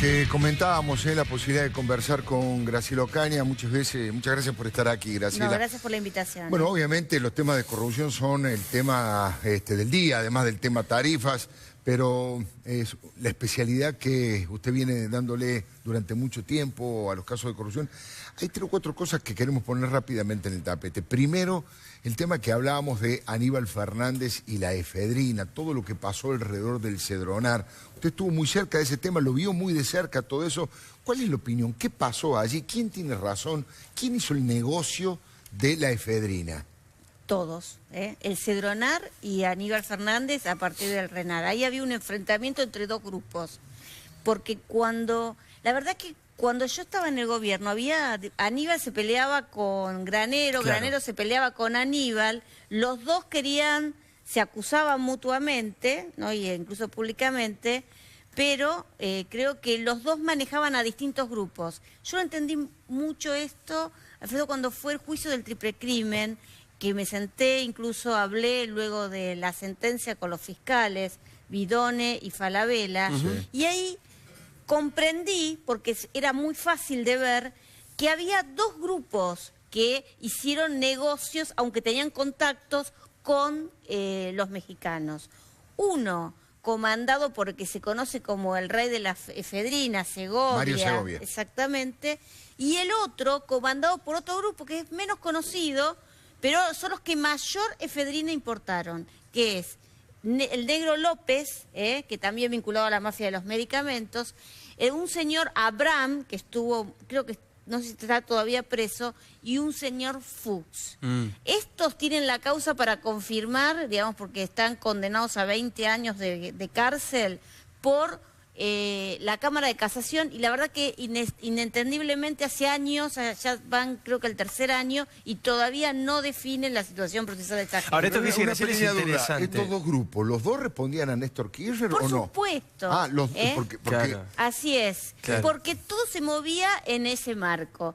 que comentábamos, la posibilidad de conversar con Graciela Ocaña, muchas gracias por estar aquí, Graciela. No, gracias por la invitación. Bueno, obviamente los temas de corrupción son el tema del día, además del tema tarifas, pero es la especialidad que usted viene dándole durante mucho tiempo a los casos de corrupción. Hay 3 o 4 cosas que queremos poner rápidamente en el tapete. Primero, el tema que hablábamos de Aníbal Fernández y la efedrina, todo lo que pasó alrededor del Cedronar. Usted estuvo muy cerca de ese tema, lo vio muy de cerca todo eso. ¿Cuál es la opinión? ¿Qué pasó allí? ¿Quién tiene razón? ¿Quién hizo el negocio de la efedrina? Todos, el Cedronar y Aníbal Fernández a partir del RENAR. Ahí había un enfrentamiento entre 2 grupos. Porque la verdad que cuando yo estaba en el gobierno, Aníbal se peleaba con Granero, claro. Granero se peleaba con Aníbal, los dos se acusaban mutuamente, ¿no? Y incluso públicamente, pero creo que los dos manejaban a distintos grupos. Yo no entendí mucho esto, Alfredo, cuando fue el juicio del triple crimen, que me senté, incluso hablé luego de la sentencia con los fiscales, Vidone y Falabella, y ahí comprendí, porque era muy fácil de ver, que había 2 grupos que hicieron negocios, aunque tenían contactos con los mexicanos. Uno, comandado por el que se conoce como el rey de la efedrina, Segovia. Mario Segovia. Exactamente. Y el otro, comandado por otro grupo que es menos conocido, pero son los que mayor efedrina importaron, que es el Negro López, que también vinculado a la mafia de los medicamentos, un señor Abraham, que estuvo, creo que no sé si está todavía preso, y un señor Fuchs. Estos tienen la causa para confirmar, digamos, porque están condenados a 20 años de cárcel por la Cámara de Casación, y la verdad que inentendiblemente hace años, ya van creo que el 3er año, y todavía no definen la situación procesal de esta gente. Ahora esto que dice Graciela es interesante. Estos 2 grupos, ¿los 2 respondían a Néstor Kirchner o no? Por supuesto. Ah, porque Claro. Así es, Claro. porque todo se movía en ese marco.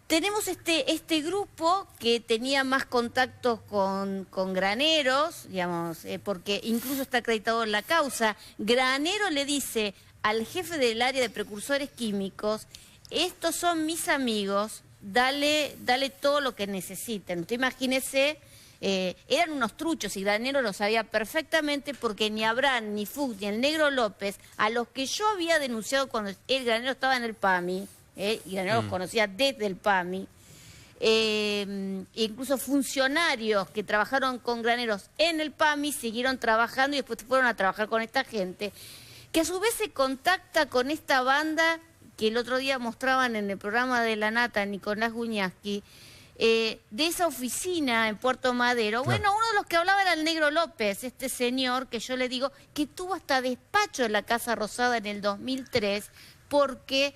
Tenemos este grupo que tenía más contactos con graneros, digamos, porque incluso está acreditado en la causa. Granero le dice al jefe del área de precursores químicos: estos son mis amigos, dale todo lo que necesiten. Usted imagínese, eran unos truchos y Granero lo sabía perfectamente, porque ni Abraham, ni Fuchs, ni el Negro López, a los que yo había denunciado cuando el Granero estaba en el PAMI, y Granero los conocía desde el PAMI, incluso funcionarios que trabajaron con Graneros en el PAMI siguieron trabajando y después fueron a trabajar con esta gente, que a su vez se contacta con esta banda que el otro día mostraban en el programa de La Nata, Nicolás Guñasqui, de esa oficina en Puerto Madero. Claro. Bueno, uno de los que hablaba era el Negro López, este señor que yo le digo que tuvo hasta despacho en la Casa Rosada en el 2003, porque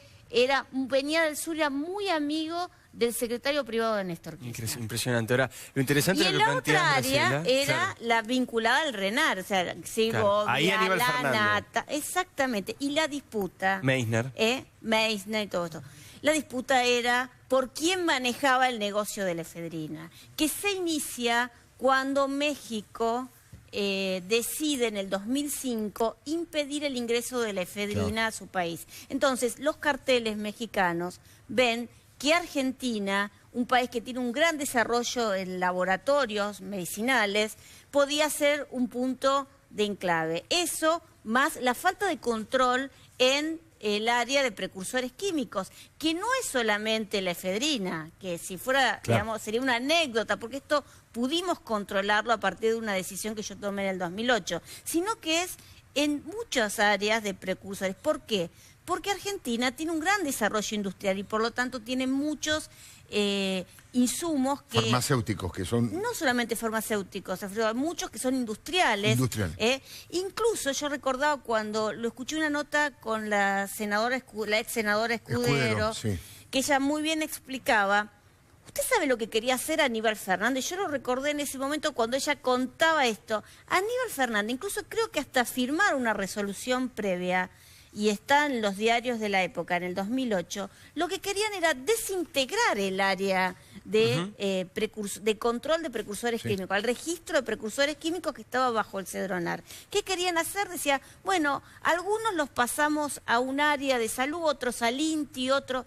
venía del sur, era muy amigo del secretario privado de Néstor Kirchner. Impresionante. Ahora, lo interesante y es lo en que la otra área Graciela, era claro, la vinculada al RENAR, o sea, Segovia, ahí Aníbal La Fernández. Nata, exactamente, y la disputa, Meissner. Meissner y todo esto. La disputa era por quién manejaba el negocio de la efedrina, que se inicia cuando México decide en el 2005 impedir el ingreso de la efedrina a su país. Entonces, los carteles mexicanos ven que Argentina, un país que tiene un gran desarrollo en laboratorios medicinales, podía ser un punto de enclave. Eso, más la falta de control en el área de precursores químicos, que no es solamente la efedrina, que si fuera, digamos, sería una anécdota, porque esto pudimos controlarlo a partir de una decisión que yo tomé en el 2008, sino que es en muchas áreas de precursores. ¿Por qué? Porque Argentina tiene un gran desarrollo industrial y por lo tanto tiene muchos insumos que... Farmacéuticos, que son... No solamente farmacéuticos, Alfredo, hay muchos que son industriales. Incluso yo recordaba cuando lo escuché una nota con la ex senadora Escudero, sí, que ella muy bien explicaba. ¿Usted sabe lo que quería hacer Aníbal Fernández? Yo lo recordé en ese momento cuando ella contaba esto. Aníbal Fernández, incluso creo que hasta firmar una resolución previa, y está en los diarios de la época, en el 2008, lo que querían era desintegrar el área de control de precursores químicos, al registro de precursores químicos que estaba bajo el Cedronar. ¿Qué querían hacer? Decía, bueno, algunos los pasamos a un área de salud, otros al INTI, otros...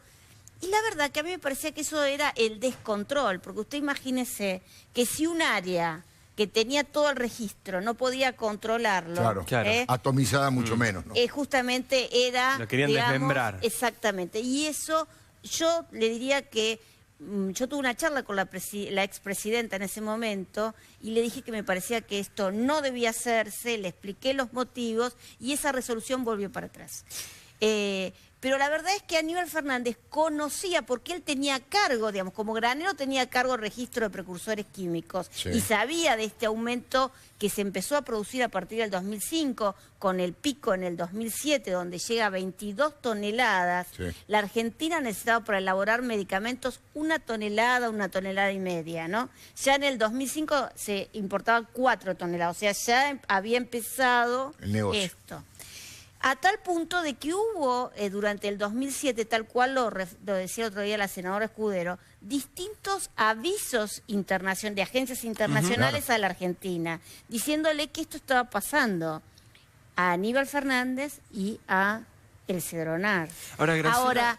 Y la verdad que a mí me parecía que eso era el descontrol, porque usted imagínese que si un área que tenía todo el registro no podía controlarlo, claro. Atomizada mucho menos, ¿no? Justamente era... Lo querían desmembrar. Exactamente, y eso yo le diría que... Yo tuve una charla con la expresidenta en ese momento y le dije que me parecía que esto no debía hacerse, le expliqué los motivos y esa resolución volvió para atrás. Pero la verdad es que Aníbal Fernández conocía, porque él tenía a cargo, digamos, como granero tenía a cargo el registro de precursores químicos y sabía de este aumento que se empezó a producir a partir del 2005, con el pico en el 2007, donde llega a 22 toneladas. La Argentina necesitaba para elaborar medicamentos 1 tonelada, 1,5 toneladas, ¿no? Ya en el 2005 se importaban 4 toneladas, o sea, ya había empezado esto. A tal punto de que hubo, durante el 2007, tal cual lo decía otro día la senadora Escudero, distintos avisos de agencias internacionales a la Argentina, diciéndole que esto estaba pasando a Aníbal Fernández y a el Cedronar. Ahora,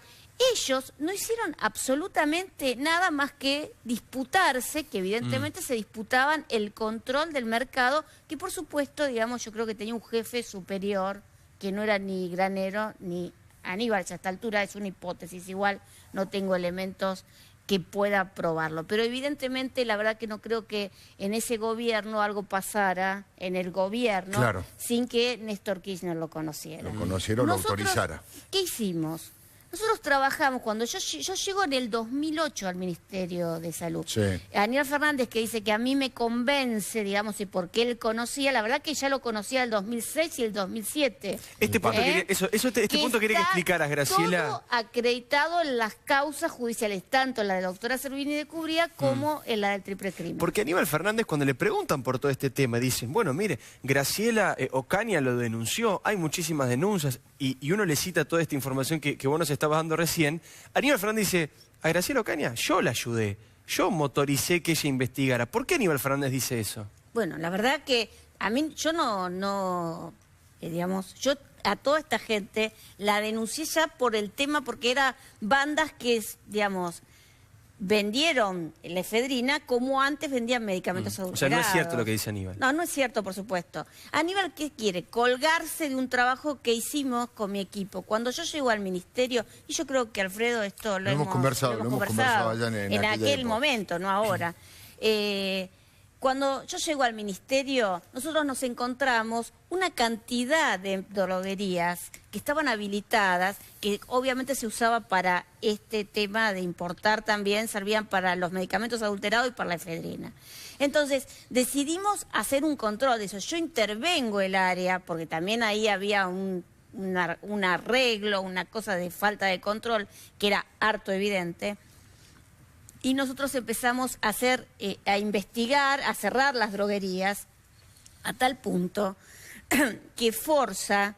ellos no hicieron absolutamente nada más que disputarse, que evidentemente se disputaban el control del mercado, que por supuesto, digamos, yo creo que tenía un jefe superior, que no era ni granero ni Aníbal, a esta altura es una hipótesis, igual no tengo elementos que pueda probarlo. Pero evidentemente la verdad que no creo que en ese gobierno algo pasara, en el gobierno, sin que Néstor Kirchner lo conociera. Lo conociera o lo autorizara. ¿Qué hicimos? Nosotros trabajamos, cuando yo llego en el 2008 al Ministerio de Salud. Aníbal Fernández, que dice que a mí me convence, digamos, y porque él conocía, la verdad que ya lo conocía el 2006 y el 2007. Este punto quería que explicaras, Graciela. Todo acreditado en las causas judiciales, tanto en la de la doctora Servini de Cubría como en la del triple crimen. Porque Aníbal Fernández, cuando le preguntan por todo este tema, dicen, bueno, mire, Graciela Ocaña lo denunció, hay muchísimas denuncias, y uno le cita toda esta información que vos nos estabas dando recién. Aníbal Fernández dice, a Graciela Ocaña yo la ayudé, yo motoricé que ella investigara. ¿Por qué Aníbal Fernández dice eso? Bueno, la verdad que a mí, yo digamos, yo a toda esta gente la denuncié ya por el tema, porque eran bandas que, digamos, vendieron la efedrina como antes vendían medicamentos adulterados. O sea, no es cierto lo que dice Aníbal. No, no es cierto, por supuesto. Aníbal, ¿qué quiere? Colgarse de un trabajo que hicimos con mi equipo. Cuando yo llego al ministerio, y yo creo que Alfredo esto lo hemos conversado allá en aquel momento, no ahora. Cuando yo llego al ministerio, nosotros nos encontramos una cantidad de droguerías que estaban habilitadas, que obviamente se usaba para este tema de importar también, servían para los medicamentos adulterados y para la efedrina. Entonces, decidimos hacer un control de eso. Yo intervengo el área, porque también ahí había un arreglo, una cosa de falta de control, que era harto evidente. Y nosotros empezamos a investigar, a cerrar las droguerías, a tal punto que Forza,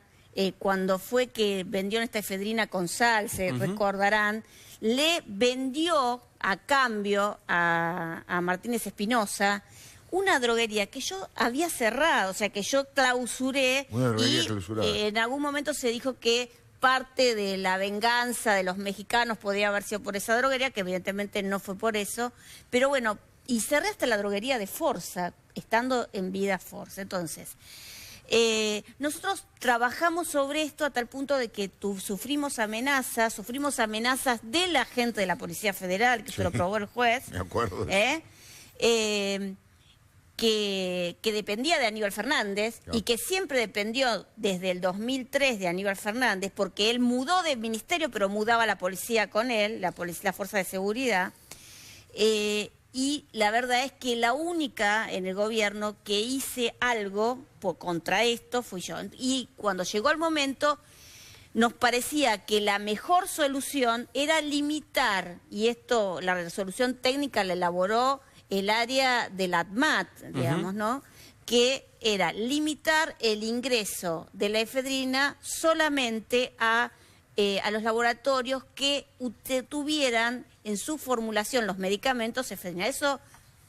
cuando fue que vendió esta efedrina con sal, se recordarán, le vendió a cambio a Martínez Espinosa una droguería que yo había cerrado, o sea, que yo clausuré. Una droguería clausurada. En algún momento se dijo que parte de la venganza de los mexicanos podía haber sido por esa droguería, que evidentemente no fue por eso, pero bueno, y cerré hasta la droguería de Forza, estando en vida Forza. Entonces, nosotros trabajamos sobre esto a tal punto de que sufrimos amenazas de la gente de la Policía Federal, que se lo probó el juez. Me acuerdo. Que dependía de Aníbal Fernández y que siempre dependió desde el 2003 de Aníbal Fernández, porque él mudó de ministerio, pero mudaba la policía con él, la fuerza de seguridad. Y la verdad es que la única en el gobierno que hice algo contra esto fui yo. Y cuando llegó el momento, nos parecía que la mejor solución era limitar, y esto, la resolución técnica la elaboró el área del ADMAT, digamos, ¿no? Que era limitar el ingreso de la efedrina solamente a a los laboratorios que tuvieran en su formulación los medicamentos efedrina. Eso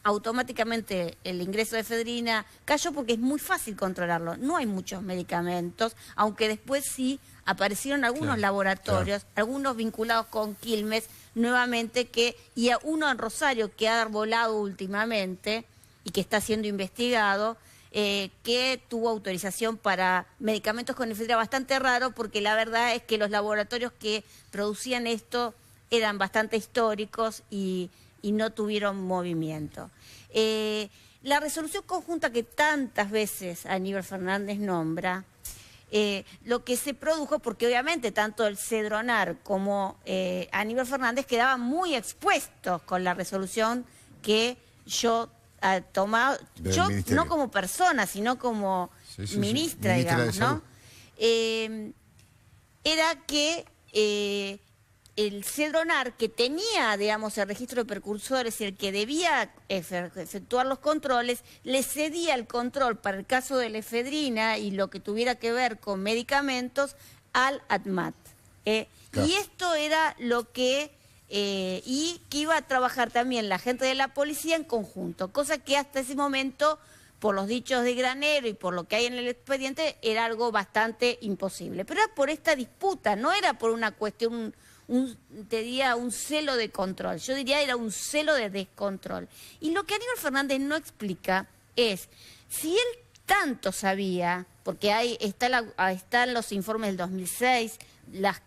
automáticamente el ingreso de efedrina cayó porque es muy fácil controlarlo. No hay muchos medicamentos, aunque después sí aparecieron algunos laboratorios, algunos vinculados con Quilmes, nuevamente, y a uno en Rosario que ha volado últimamente y que está siendo investigado, que tuvo autorización para medicamentos con efedrina bastante raro, porque la verdad es que los laboratorios que producían esto eran bastante históricos y no tuvieron movimiento. La resolución conjunta que tantas veces Aníbal Fernández nombra, lo que se produjo, porque obviamente tanto el Cedronar como Aníbal Fernández quedaban muy expuestos con la resolución que yo tomado, yo no como persona, sino como ministra, digamos, ¿no? Era que el Cedronar, que tenía, digamos, el registro de precursores y el que debía efectuar los controles, le cedía el control para el caso de la efedrina y lo que tuviera que ver con medicamentos al ADMAT. Y esto era lo que... y que iba a trabajar también la gente de la policía en conjunto, cosa que hasta ese momento, por los dichos de Granero y por lo que hay en el expediente, era algo bastante imposible. Pero era por esta disputa, no era por una cuestión... te diría un celo de control, yo diría era un celo de descontrol. Y lo que Aníbal Fernández no explica es, si él tanto sabía, porque están los informes del 2006, las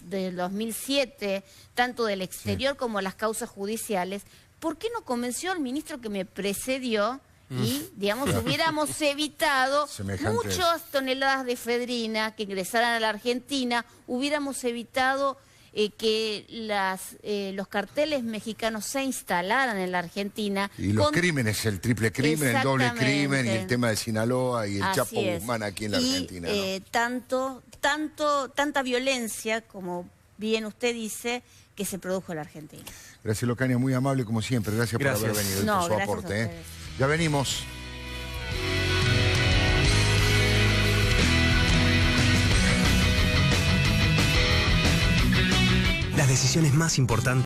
del 2007, tanto del exterior como las causas judiciales, ¿por qué no convenció al ministro que me precedió y, digamos, hubiéramos evitado muchas toneladas de efedrina que ingresaran a la Argentina, hubiéramos evitado que los carteles mexicanos se instalaran en la Argentina. Y los crímenes, el triple crimen, el doble crimen, y el tema de Sinaloa y el Chapo Guzmán aquí en la Argentina. ¿No? Tanta violencia, como bien usted dice, que se produjo en la Argentina. Gracias, Ocaña, muy amable como siempre. Gracias por haber venido y por su aporte. Ya venimos. Las decisiones más importantes